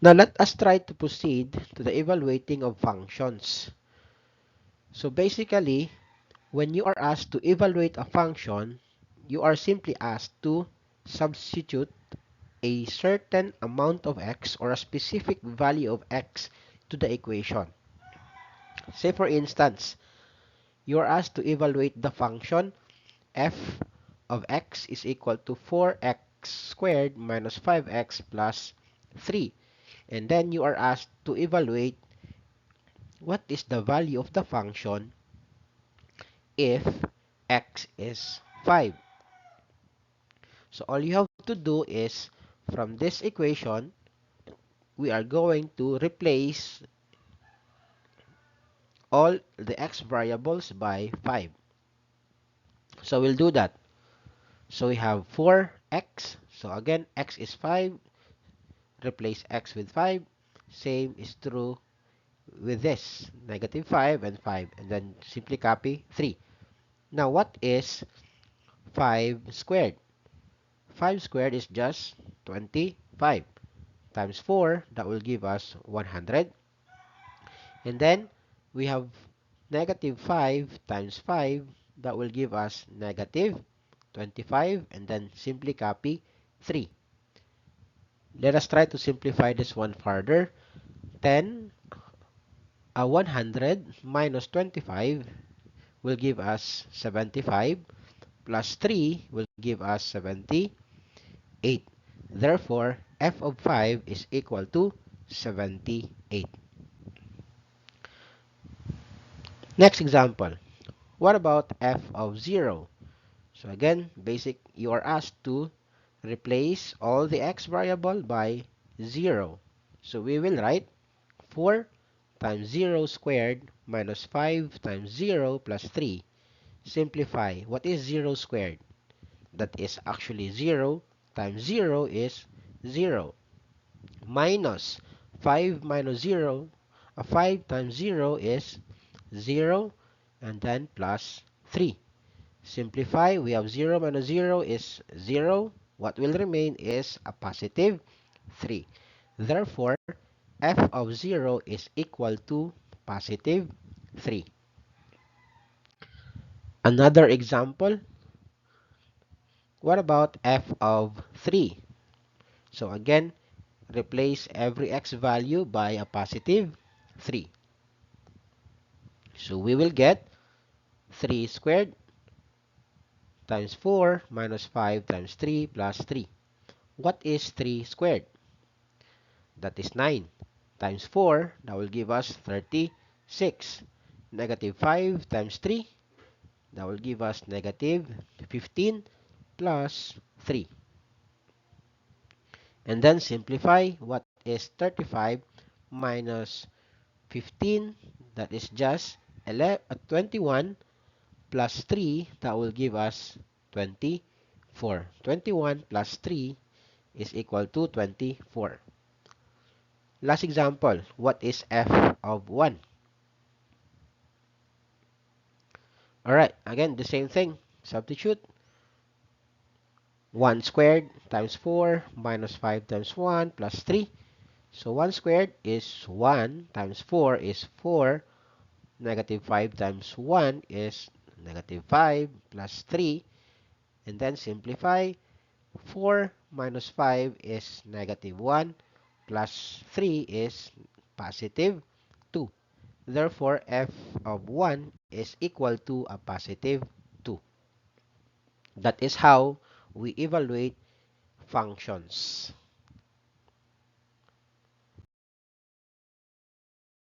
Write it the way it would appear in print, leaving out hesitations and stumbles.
Now let us try to proceed to the evaluating of functions. So basically, when you are asked to evaluate a function, you are simply asked to substitute a certain amount of x or a specific value of x to the equation. Say for instance, you are asked to evaluate the function f of x is equal to 4x squared minus 5x plus 3. And then you are asked to evaluate what is the value of the function if x is 5. So all you have to do is, from this equation, we are going to replace all the x variables by 5. So we'll do that. So we have 4x. So again, x is 5. Replace x with 5. Same is true with this. Negative 5 and 5. And then simply copy 3. Now what is 5 squared? 5 squared is just 25. Times 4, that will give us 100. And then we have negative 5 times 5, that will give us negative 25. And then simply copy 3. Let us try to simplify this one further. 100 minus 25 will give us 75, plus 3 will give us 78. Therefore, f of 5 is equal to 78. Next example. What about f of 0? So again, you are asked to replace all the x variable by 0. So we will write 4 times 0 squared minus 5 times 0 plus 3. Simplify. What is 0 squared? That is actually 0 times 0 is 0. Minus 5 minus 0. 5 times 0 is 0. And then plus 3. Simplify. We have 0 minus 0 is 0. What will remain is a positive 3. Therefore, f of 0 is equal to positive 3. Another example. What about f of 3? So again, replace every x value by a positive 3. So we will get 3 squared times 4 minus 5 times 3 plus 3. What is 3 squared? That is 9 times 4. That will give us 36. Negative 5 times 3. That will give us negative 15 plus 3. And then simplify. What is 35 minus 15? That is just 21 plus 3. That will give us 24. 21 plus 3 is equal to 24. Last example. What is f of 1? Alright, again, the same thing. Substitute. 1 squared times 4 minus 5 times 1 plus 3. So 1 squared is 1 times 4 is 4. Negative 5 times 1 is negative 5 plus 3. And then simplify. 4 minus 5 is negative 1 plus 3 is positive 2. Therefore, f of 1 is equal to a positive 2. That is how we evaluate functions.